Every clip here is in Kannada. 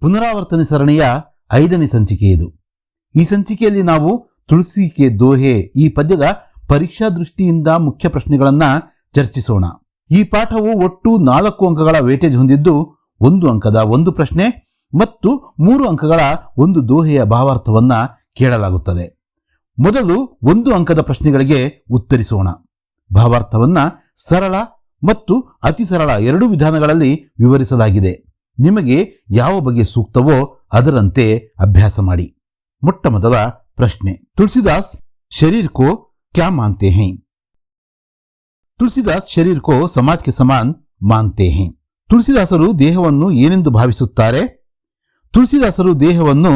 ಪುನರಾವರ್ತನೆ ಸರಣಿಯ 5ನೇ ಸಂಚಿಕೆ ಇದು. ಈ ಸಂಚಿಕೆಯಲ್ಲಿ ನಾವು ತುಳಸಿ ಕೆ ದೋಹೆ ಈ ಪದ್ಯದ ಪರೀಕ್ಷಾ ದೃಷ್ಟಿಯಿಂದ ಮುಖ್ಯ ಪ್ರಶ್ನೆಗಳನ್ನ ಚರ್ಚಿಸೋಣ. ಈ ಪಾಠವು ಒಟ್ಟು 4 ಅಂಕಗಳ ವೇಟೇಜ್ ಹೊಂದಿದ್ದು 1 ಅಂಕದ 1 ಪ್ರಶ್ನೆ ಮತ್ತು 3 ಅಂಕಗಳ 1 ದೋಹೆಯ ಭಾವಾರ್ಥವನ್ನ ಕೇಳಲಾಗುತ್ತದೆ. ಮೊದಲು 1 ಅಂಕದ ಪ್ರಶ್ನೆಗಳಿಗೆ ಉತ್ತರಿಸೋಣ. ಭಾವಾರ್ಥವನ್ನ ಸರಳ ಮತ್ತು ಅತಿ ಸರಳ 2 ವಿಧಾನಗಳಲ್ಲಿ ವಿವರಿಸಲಾಗಿದೆ. ನಿಮಗೆ ಯಾವ ಬಗೆ ಸೂಕ್ತವೋ ಅದರಂತೆ ಅಭ್ಯಾಸ ಮಾಡಿ. ಮೊಟ್ಟ ಮೊದಲ ಪ್ರಶ್ನೆ, ತುಳಸಿದಾಸ್ ಶರೀರ್ ಕೋ ಕ್ಯಾ ಮಾನ್ತೆ ಹೈ? ತುಳಸಿದಾಸ್ ಶರೀರ್ ಕೋ ಸಮಾಜ್ ಕೆ ಸಮಾನ್ ಮಾನ್ತೆ ಹೈ. ತುಳಸಿದಾಸರು ದೇಹವನ್ನು ಏನೆಂದು ಭಾವಿಸುತ್ತಾರೆ? ತುಳಸಿದಾಸರು ದೇಹವನ್ನು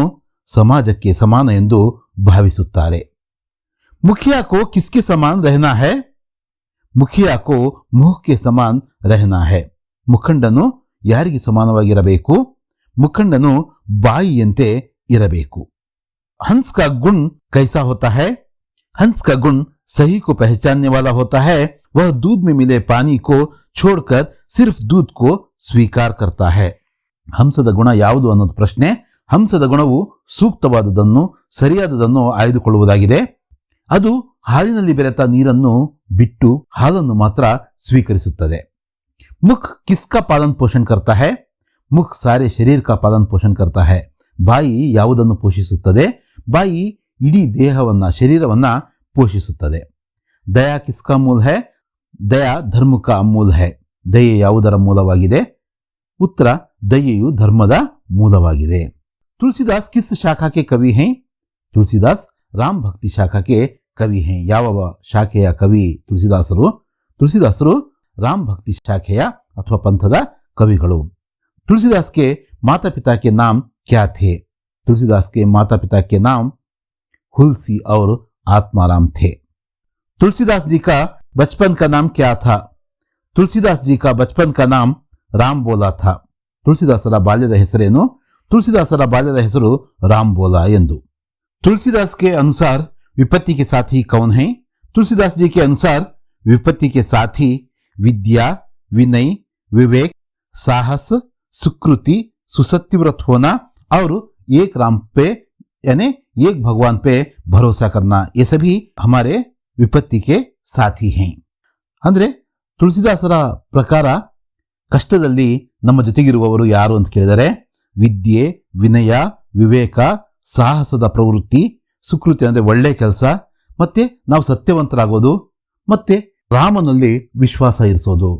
ಸಮಾಜಕ್ಕೆ ಸಮಾನ ಎಂದು ಭಾವಿಸುತ್ತಾರೆ. ಮುಖಿಯಾ ಕೋ ಕಿಸ್ಕೆ ಸಮಾನ್ ರಹನಾ ಹೈ? ಮುಖಿಯಾ ಕೋ ಮುಖ್ ಕೆ ಸಮಾನ್ ರಹನಾ ಹೈ. ಮುಖಂಡನು ಯಾರಿಗೆ ಸಮಾನವಾಗಿರಬೇಕು? ಮುಖಂಡನು ಬಾಯಿಯಂತೆ ಇರಬೇಕು. हंस का गुण कैसा होता है? हंस का गुण सही को पहचानने वाला होता है. वह दूध में मिले पानी को छोड़कर सिर्फ दूध को स्वीकार करता है. ಹಂಸದ ಗುಣ ಯಾವುದು ಅನ್ನೋದು ಪ್ರಶ್ನೆ. ಹಂಸದ ಗುಣವು ಸೂಕ್ತವಾದುದನ್ನು ಸರಿಯಾದುದನ್ನು ಆಯ್ದುಕೊಳ್ಳುವುದಾಗಿದೆ. ಅದು ಹಾಲಿನಲ್ಲಿ ಬೆರೆತ ನೀರನ್ನು ಬಿಟ್ಟು ಹಾಲನ್ನು ಮಾತ್ರ ಸ್ವೀಕರಿಸುತ್ತದೆ. ಮುಖ್ ಕಿಸ್ಕಾ ಪಾಲನ್ ಪೋಷಣ ಕರ್ತಾ ಹೈ? ಮುಖ್ ಸಾರೆ ಶರೀರ್ ಕಾ ಪಾಲನ್ ಪೋಷಣ ಕರ್ತಾ ಹೈ. ಬಾಯಿ ಯಾವುದನ್ನು ಪೋಷಿಸುತ್ತದೆ? ಬಾಯಿ ಇಡೀ ದೇಹವನ್ನ ಶರೀರವನ್ನ ಪೋಷಿಸುತ್ತದೆ. ದಯಾ ಕಿಸ್ಕಾ ಮೂಲ ಹೈ? ದಯಾ ಧರ್ಮ ಕಾ ಮೂಲ ಹೈ. ದಯೆ ಯಾವುದರ ಮೂಲವಾಗಿದೆ? ಉತ್ತರ, ದಯೆಯು ಧರ್ಮದ ಮೂಲವಾಗಿದೆ. ತುಳಸಿದಾಸ್ ಕಿಸ್ ಶಾಖಾಕ್ಕೆ ಕವಿ ಹೈ? ತುಳಸಿದಾಸ್ ರಾಮ್ ಭಕ್ತಿ ಶಾಖಾಕ್ಕೆ ಕವಿ ಹೈ. ಯಾವ ಶಾಖೆಯ ಕವಿ ತುಳಸಿದಾಸರು? ತುಳಸಿದಾಸರು ರಾಮ್ ಭಕ್ತಿ ಶಾಖೆಯ ಅಥವಾ ಪಂಥದ ಕವಿಗಳು. तुलसीदास के माता पिता के नाम क्या थे? तुलसीदास के माता पिता के नाम हुलसी और आत्माराम थे. तुलसीदास जी का बचपन का नाम क्या था? तुलसीदास जी का बचपन का नाम राम बोला था. तुलसीदासರ ಬಾಲ್ಯದ ಹೆಸರೇನು? तुलसीदासರ ಬಾಲ್ಯದ ಹೆಸರು राम बोला ಎಂದು. तुलसीदास के अनुसार विपत्ति के साथी कौन है? तुलसीदास जी के अनुसार विपत्ति के साथी विद्या, विनय, विवेक, साहस, सुकृति, सुसत्यव्रत होना और एक राम पे यानी एक भगवान पे भरोसा करना, ये सभी हमारे विपत्ति के साथी हैं. ಅಂದ್ರೆ ತುಳಸಿದಾಸರ ಪ್ರಕಾರ ಕಷ್ಟದಲ್ಲಿ ನಮ್ಮ ಜೊತೆಗಿರುವವರು ಯಾರು ಅಂತ ಕೇಳಿದರೆ ವಿದ್ಯೆ, ವಿನಯ, ವಿವೇಕ, ಸಾಹಸದ ಪ್ರವೃತ್ತಿ, ಸುಕೃತಿ ಅಂದ್ರೆ ಒಳ್ಳೆ ಕೆಲಸ, ಮತ್ತೆ ನಾವು ಸತ್ಯವಂತರಾಗೋದು, ಮತ್ತೆ ರಾಮನಲ್ಲಿ ವಿಶ್ವಾಸ ಇರಿಸೋದು,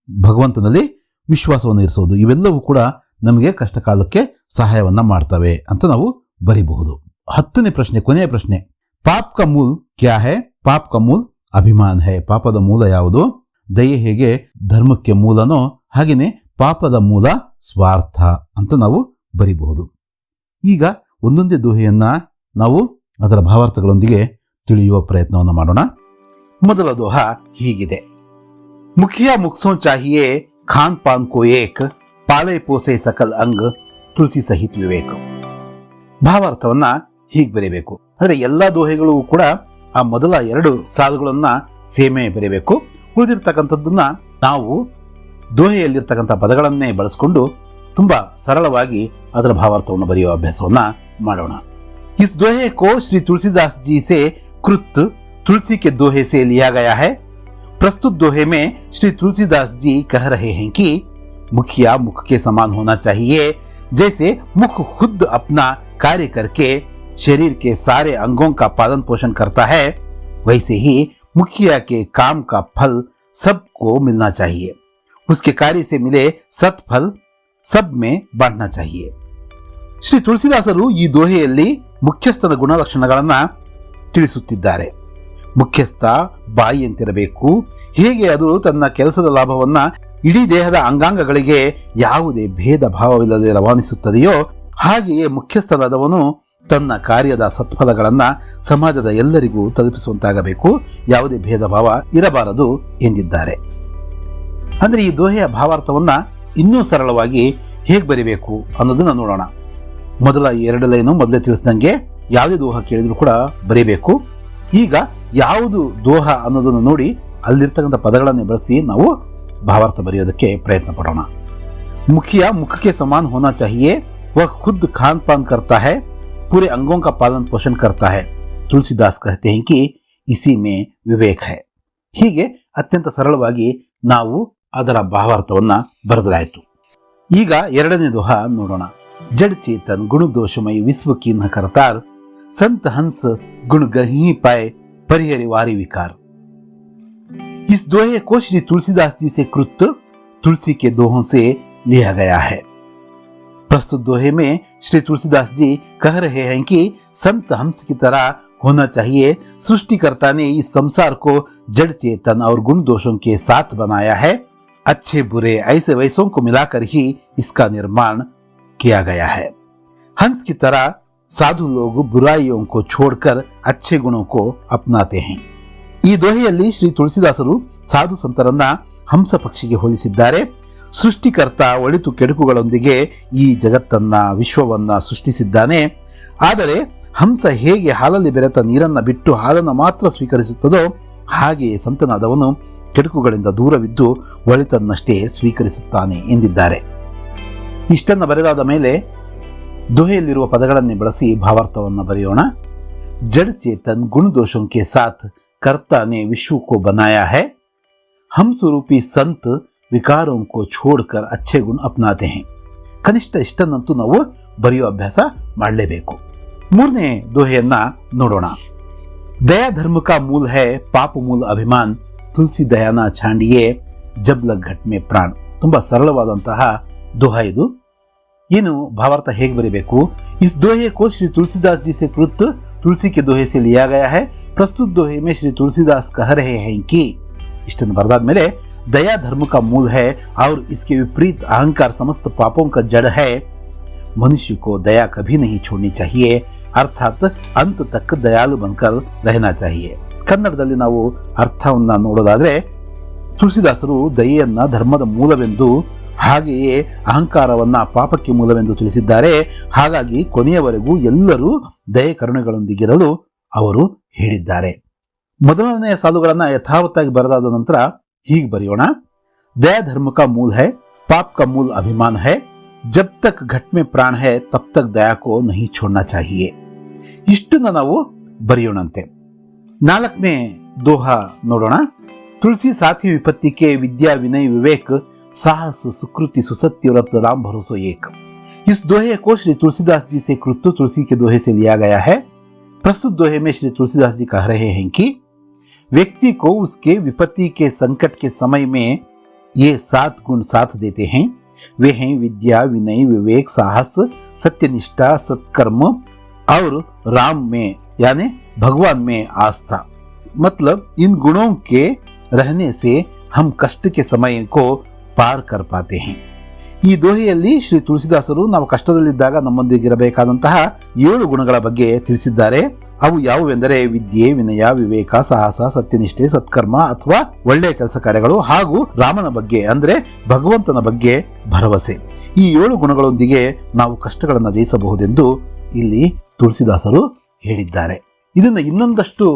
ಭಗವಂತನಲ್ಲಿ ವಿಶ್ವಾಸವನ್ನು ಇರಿಸೋದು, ಇವೆಲ್ಲವೂ ಕೂಡ ನಮಗೆ ಕಷ್ಟ ಕಾಲಕ್ಕೆ ಸಹಾಯವನ್ನ ಮಾಡ್ತವೆ ಅಂತ ನಾವು ಬರಿಬಹುದು. 10ನೇ ಪ್ರಶ್ನೆ, ಕೊನೆಯ ಪ್ರಶ್ನೆ, ಪಾಪ್ ಕಾ ಮೂಲ್ ಕ್ಯಾ ಹೈ? ಪಾಪ್ ಕಾ ಮೂಲ್ ಅಭಿಮಾನ್ ಹೈ. ಪಾಪದ ಮೂಲ ಯಾವುದು? ದಯೆ ಹೇಗೆ ಧರ್ಮಕ್ಕೆ ಮೂಲನೋ ಹಾಗೇನೆ ಪಾಪದ ಮೂಲ ಸ್ವಾರ್ಥ ಅಂತ ನಾವು ಬರಿಬಹುದು. ಈಗ ಒಂದೊಂದೇ ದೋಹೆಯನ್ನ ನಾವು ಅದರ ಭಾವಾರ್ಥಗಳೊಂದಿಗೆ ತಿಳಿಯುವ ಪ್ರಯತ್ನವನ್ನು ಮಾಡೋಣ. ಮೊದಲ ದೋಹ ಹೀಗಿದೆ, ಮುಖಿಯಾ ಮುಖ್ಸೋ ಚಾಹಿಯೇ खान पान को एक पाले पोसे सकल अंग ತುಳಸಿ ಸಹಿತ ವಿವೇಕ. ಭಾವಾರ್ಥವನ್ನ ಹೀಗೆ ಬರೀಬೇಕು. ಅಂದ್ರೆ ಎಲ್ಲಾ ದೋಹೆಗಳು ಕೂಡ ಆ ಮೊದಲ 2 ಸಾಲುಗಳನ್ನ ಸೇಮೆ ಬರೀಬೇಕು. ಉಳಿದಿರ್ತಕ್ಕಂಥದ್ದನ್ನ ನಾವು ದೋಹೆಯಲ್ಲಿರ್ತಕ್ಕಂಥ ಪದಗಳನ್ನೇ ಬಳಸಿಕೊಂಡು ತುಂಬಾ ಸರಳವಾಗಿ ಅದರ ಭಾವಾರ್ಥವನ್ನು ಬರೆಯುವ ಅಭ್ಯಾಸವನ್ನ ಮಾಡೋಣ. इस दोहे को श्री तुलसीदास जी से कृत तुलसी के दोहे से लिया गया है. प्रस्तुत दोहे में श्री तुलसीदास जी कह रहे हैं कि मुखिया मुख के समान होना चाहिए. जैसे मुख खुद अपना कार्य करके शरीर के सारे अंगों का पालन पोषण करता है, वैसे ही मुखिया के काम का फल सबको मिलना चाहिए. उसके कार्य से मिले सत्फल सब में बांटना चाहिए. ಶ್ರೀ ತುಳಸಿದಾಸರು ಈ ದೋಹೆಯಲ್ಲಿ ಮುಖ್ಯಸ್ಥನ ಗುಣಲಕ್ಷಣಗಳನ್ನ ತಿಳಿಸುತ್ತಿದ್ದಾರೆ. ಮುಖ್ಯಸ್ಥ ಬಾಯಿಯಂತಿರಬೇಕು. ಹೇಗೆ ಅದು ತನ್ನ ಕೆಲಸದ ಲಾಭವನ್ನ ಇಡೀ ದೇಹದ ಅಂಗಾಂಗಗಳಿಗೆ ಯಾವುದೇ ಭೇದ ಭಾವವಿಲ್ಲದೆ ರವಾನಿಸುತ್ತದೆಯೋ ಹಾಗೆಯೇ ಮುಖ್ಯಸ್ಥನಾದವನು ತನ್ನ ಕಾರ್ಯದ ಸತ್ಫಲಗಳನ್ನ ಸಮಾಜದ ಎಲ್ಲರಿಗೂ ತಲುಪಿಸುವಂತಾಗಬೇಕು. ಯಾವುದೇ ಭೇದ ಭಾವ ಇರಬಾರದು ಎಂದಿದ್ದಾರೆ. ಅಂದ್ರೆ ಈ ದೋಹೆಯ ಭಾವಾರ್ಥವನ್ನ ಇನ್ನೂ ಸರಳವಾಗಿ ಹೇಗೆ ಬರಿಬೇಕು ಅನ್ನೋದನ್ನ ನೋಡೋಣ. ಮೊದಲ 2 ಲೈನು ಮೊದಲೇ ತಿಳಿಸಿದಂಗೆ ಯಾವುದೇ ದೋಹ ಕೇಳಿದ್ರು ಕೂಡ ಬರೀಬೇಕು. ಈಗ ಯಾವುದು ದೋಹ ಅನ್ನೋದನ್ನು ನೋಡಿ ಅಲ್ಲಿರ್ತಕ್ಕಂಥ ಪದಗಳನ್ನೇ ಬಳಸಿ ನಾವು ಭಾವಾರ್ಥ ಬರೆಯೋದಕ್ಕೆ ಪ್ರಯತ್ನ ಪಡೋಣ. ಮುಖಿಯ ಮುಖಕ್ಕೆ ಸಮಾನ ಹೋನಾ ಚಾಹಿಯೇ वह खुद खान पान करता है, पूरे अंगों का पालन पोषण करता है। तुलसीदास कहते हैं कि इसी में विवेक है। ಹೀಗೆ ಅತ್ಯಂತ ಸರಳವಾಗಿ ನಾವು ಅದರ ಭಾವಾರ್ಥವನ್ನ ಬರೆದರಾಯಿತು. ಈಗ ಎರಡನೇ ದೋಹಾ ನೋಡೋಣ. जड़ चेतन गुण दोषमय विश्व की न करतार, संत हंस गुण गही पाए परिहरिवारी विकार. इस दोहे को श्री तुलसीदास जी से कृत तुलसी के दोहों से लिया गया है. प्रस्तुत दोहे में श्री तुलसीदास जी कह रहे हैं कि संत हंस की तरह होना चाहिए. सृष्टिकर्ता ने इस संसार को जड़ चेतन और गुण दोषों के साथ बनाया है. अच्छे बुरे ऐसे वैसों को मिलाकर ही इसका निर्माण किया गया है. हंस की तरह साधु लोग बुराइयों को छोड़कर अच्छे गुणों को अपनाते हैं. ಈ ದೋಹೆಯಲ್ಲಿ ಶ್ರೀ ತುಳಸಿದಾಸರು ಸಾಧು ಸಂತರನ್ನ ಹಂಸ ಪಕ್ಷಿಗೆ ಹೋಲಿಸಿದ್ದಾರೆ. ಸೃಷ್ಟಿಕರ್ತ ಒಳಿತು ಕೆಡುಕುಗಳೊಂದಿಗೆ ಈ ಜಗತ್ತನ್ನ ವಿಶ್ವವನ್ನ ಸೃಷ್ಟಿಸಿದ್ದಾನೆ. ಆದರೆ ಹಂಸ ಹೇಗೆ ಹಾಲಲ್ಲಿ ಬೆರೆತ ನೀರನ್ನ ಬಿಟ್ಟು ಹಾಲನ್ನು ಮಾತ್ರ ಸ್ವೀಕರಿಸುತ್ತದೋ ಹಾಗೆಯೇ ಸಂತನಾದವನು ಕೆಡುಕುಗಳಿಂದ ದೂರವಿದ್ದು ಒಳಿತನ್ನಷ್ಟೇ ಸ್ವೀಕರಿಸುತ್ತಾನೆ ಎಂದಿದ್ದಾರೆ. ಇಷ್ಟನ್ನ ಬರೆದಾದ ಮೇಲೆ ದೋಹೆಯಲ್ಲಿರುವ ಪದಗಳನ್ನೇ ಬಳಸಿ ಭಾವಾರ್ಥವನ್ನು ಬರೆಯೋಣ. जड़ चेतन गुण दोषों के साथ कर्ता ने विश्व को बनाया है. हम स्वरूपी संत विकारों को छोड़कर अच्छे गुण अपनाते हैं. ಕನಿಷ್ಠ ಇಷ್ಟನ್ನಂತೂ ನಾವು ಬರೆಯೋ ಅಭ್ಯಾಸ ಮಾಡಲೇಬೇಕು. ಮೂರನೇ ದೋಹೆಯನ್ನ ನೋಡೋಣ. दया धर्म का मूल है, पाप मूल अभिमान, तुलसी दयाना छांडिए जब लग घट में प्राण. ತುಂಬಾ ಸರಳವಾದಂತಹ दोहा ಇದು. ಏನು ಭಾವಾರ್ಥ ಹೇಗೆ ಬರೀಬೇಕು? इस दोहे को श्री तुलसीदास जी से कृत तुलसी के दोहे से लिया गया है. प्रस्तुत दोहे में श्री तुलसीदास कह रहे हैं कि इष्टन बरदाद मेरे दया धर्म का मूल है और इसके विपरीत अहंकार समस्त पापों का जड़ है. मनुष्य को दया कभी नहीं छोड़नी चाहिए, अर्थात अंत तक दयालु बनकर रहना चाहिए. ಕನ್ನಡದಲ್ಲಿ ನಾವು ಅರ್ಥವನ್ನ ನೋಡೋದಾದ್ರೆ ತುಳಸಿದಾಸರು ದಯೆಯನ್ನ ಧರ್ಮದ ಮೂಲವೆಂದು ಹಾಗೆಯೇ ಅಹಂಕಾರವನ್ನ ಪಾಪಕ್ಕೆ ಮೂಲವೆಂದು ತಿಳಿಸಿದ್ದಾರೆ. ಹಾಗಾಗಿ ಕೊನೆಯವರೆಗೂ ಎಲ್ಲರೂ ದಯೆ ಕರುಣೆಗಳೊಂದಿಗಿರಲು ಅವರು ಹೇಳಿದ್ದಾರೆ. ಮೊದಲನೆಯ ಸಾಲುಗಳನ್ನ ಯಥಾವತ್ತಾಗಿ ಬರೆದಾದ ನಂತರ ಹೀಗೆ ಬರೆಯೋಣ. दया धर्म का मूल है, पाप का मूल अभिमान है, जब तक घट में प्राण है तब तक दया को नहीं छोड़ना चाहिए. ಇಷ್ಟನ್ನ ನಾವು ಬರೆಯೋಣಂತೆ. ನಾಲ್ಕನೇ ದೋಹಾ ನೋಡೋಣ. तुलसी साथी विपत्ति के विद्या विनय विवेक साहस सुकृति सुसत्य व्रत राम भरोसो एक. इस दोहे को श्री तुलसीदास जी से कृत तुलसी के दोहे से लिया गया है. प्रस्तुत दोहे में श्री तुलसीदास जी कह रहे हैं कि व्यक्ति को उसके विपत्ति के संकट के समय में ये 7 गुण साथ देते हैं. वे हैं विद्या विनय विवेक साहस सत्यनिष्ठा सत्कर्म और राम में यानी भगवान में आस्था. मतलब इन गुणों के रहने से हम कष्ट के समय को ಪಾರ್ ಕರ್ ಪಾತೆ ಹೇ. ಈ ದೋಹೆಯಲ್ಲಿ ಶ್ರೀ ತುಳಸಿದಾಸರು ನಾವು ಕಷ್ಟದಲ್ಲಿದ್ದಾಗ ನಮ್ಮೊಂದಿಗಿರಬೇಕಾದಂತಹ 7 ಗುಣಗಳ ಬಗ್ಗೆ ತಿಳಿಸಿದ್ದಾರೆ. ಅವು ಯಾವುವೆಂದರೆ ವಿದ್ಯೆ ವಿನಯ ವಿವೇಕ ಸಾಹಸ ಸತ್ಯನಿಷ್ಠೆ ಸತ್ಕರ್ಮ ಅಥವಾ ಒಳ್ಳೆಯ ಕೆಲಸ ಕಾರ್ಯಗಳು ಹಾಗೂ ರಾಮನ ಬಗ್ಗೆ ಅಂದ್ರೆ ಭಗವಂತನ ಬಗ್ಗೆ ಭರವಸೆ. ಈ 7 ಗುಣಗಳೊಂದಿಗೆ ನಾವು ಕಷ್ಟಗಳನ್ನು ಜಯಿಸಬಹುದೆಂದು ಇಲ್ಲಿ ತುಳಸಿದಾಸರು ಹೇಳಿದ್ದಾರೆ. ಇದನ್ನ ಇನ್ನೊಂದಷ್ಟು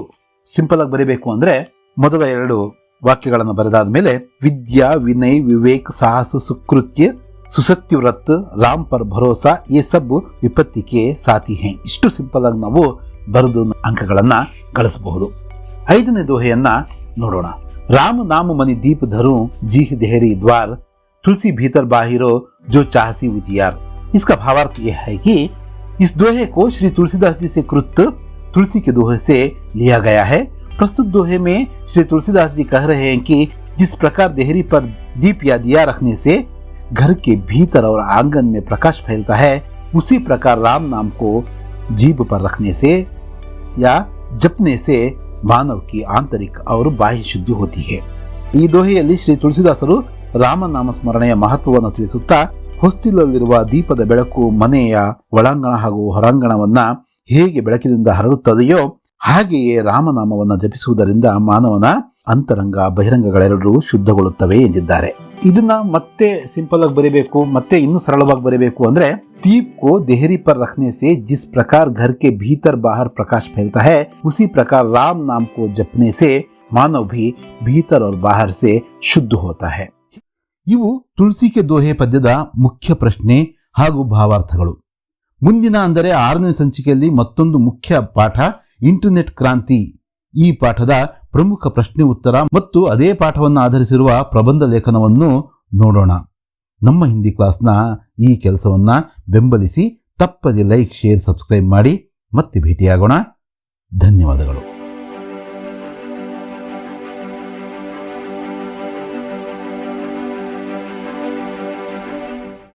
ಸಿಂಪಲ್ ಆಗಿ ಬರೀಬೇಕು ಅಂದ್ರೆ ಮೊದಲ 2 ವಾಕ್ಯಗಳನ್ನು ಬರೆದಾದ ಮೇಲೆ ವಿದ್ಯಾ ವಿನಯ್ ವಿವೇಕ್ ಸಾಹಸ ಸುಕೃತ್ಯ ಸುಸತ್ಯ ವ್ರತ್ ರಾಮ್ ಪರ್ ಭರೋಸಾ ये सब विपत्ति के साथी हैं. ಇಷ್ಟು ಸಿಂಪಲ್ ಆಗಿ ನಾವು ಬರೆದು ಅಂಕಗಳನ್ನ ಗಳಿಸಬಹುದು. 5ನೇ ದೋಹೆಯನ್ನ ನೋಡೋಣ. राम नाम मनि दीप धरूं जीह देहरी द्वार, तुलसी भीतर बाहिरो जो चाहसी उजियार. इसका भावार्थ यह है कि इस दोहे को श्री तुलसीदास जी से कृत तुलसी के दोहे से लिया गया है. प्रस्तुत दोहे में श्री तुलसीदास जी कह रहे हैं कि जिस प्रकार देहरी पर दीप या दिया रखने से घर के भीतर और आंगन में प्रकाश फैलता है, उसी प्रकार राम नाम को जीभ पर रखने से या जपने से मानव की आंतरिक और बाह्य शुद्धि होती है. ಈ ದೋಹೆಯಲ್ಲಿ ಶ್ರೀ ತುಳಸಿದಾಸರು ರಾಮನಾಮ ಸ್ಮರಣೆಯ ಮಹತ್ವವನ್ನು ತಿಳಿಸುತ್ತಾ ಹೊಸ್ತಿಲಲ್ಲಿರುವ ದೀಪದ ಬೆಳಕು ಮನೆಯ ಒಳಾಂಗಣ ಹಾಗೂ ಹೊರಾಂಗಣವನ್ನ ಹೇಗೆ ಬೆಳಕಿನಿಂದ ಹರಡುತ್ತದೆಯೋ ಹಾಗೆಯೇ ರಾಮನಾಮವನ್ನು ಜಪಿಸುವುದರಿಂದ ಮಾನವನ ಅಂತರಂಗ ಬಹಿರಂಗಗಳೆರಡೂ ಶುದ್ಧಗೊಳ್ಳುತ್ತವೆ ಎಂದಿದ್ದಾರೆ. ಇದನ್ನ ಮತ್ತೆ ಸಿಂಪಲ್ ಆಗಿ ಬರೀಬೇಕು, ಮತ್ತೆ ಇನ್ನೂ ಸರಳವಾಗಿ ಬರೀಬೇಕು ಅಂದ್ರೆ दीप को देहरी पर रखने से जिस प्रकार घर के भीतर बाहर प्रकाश फैलता है, उसी प्रकार राम नाम को जपने से मानव भी भीतर और बाहर से शुद्ध होता है. ಇವು ತುಳಸಿ ಕೆ ದೋಹೆ ಪದ್ಯದ ಮುಖ್ಯ ಪ್ರಶ್ನೆ ಹಾಗೂ ಭಾವಾರ್ಥಗಳು. ಮುಂದಿನ ಅಂದರೆ 6ನೇ ಸಂಚಿಕೆಯಲ್ಲಿ ಮತ್ತೊಂದು ಮುಖ್ಯ ಪಾಠ ಇಂಟರ್ನೆಟ್ ಕ್ರಾಂತಿ. ಈ ಪಾಠದ ಪ್ರಮುಖ ಪ್ರಶ್ನೆ ಉತ್ತರ ಮತ್ತು ಅದೇ ಪಾಠವನ್ನು ಆಧರಿಸಿರುವ ಪ್ರಬಂಧ ಲೇಖನವನ್ನು ನೋಡೋಣ. ನಮ್ಮ ಹಿಂದಿ ಕ್ಲಾಸ್ನ ಈ ಕೆಲಸವನ್ನ ಬೆಂಬಲಿಸಿ ತಪ್ಪದೆ ಲೈಕ್, ಶೇರ್, ಸಬ್ಸ್ಕ್ರೈಬ್ ಮಾಡಿ. ಮತ್ತೆ ಭೇಟಿಯಾಗೋಣ. ಧನ್ಯವಾದಗಳು.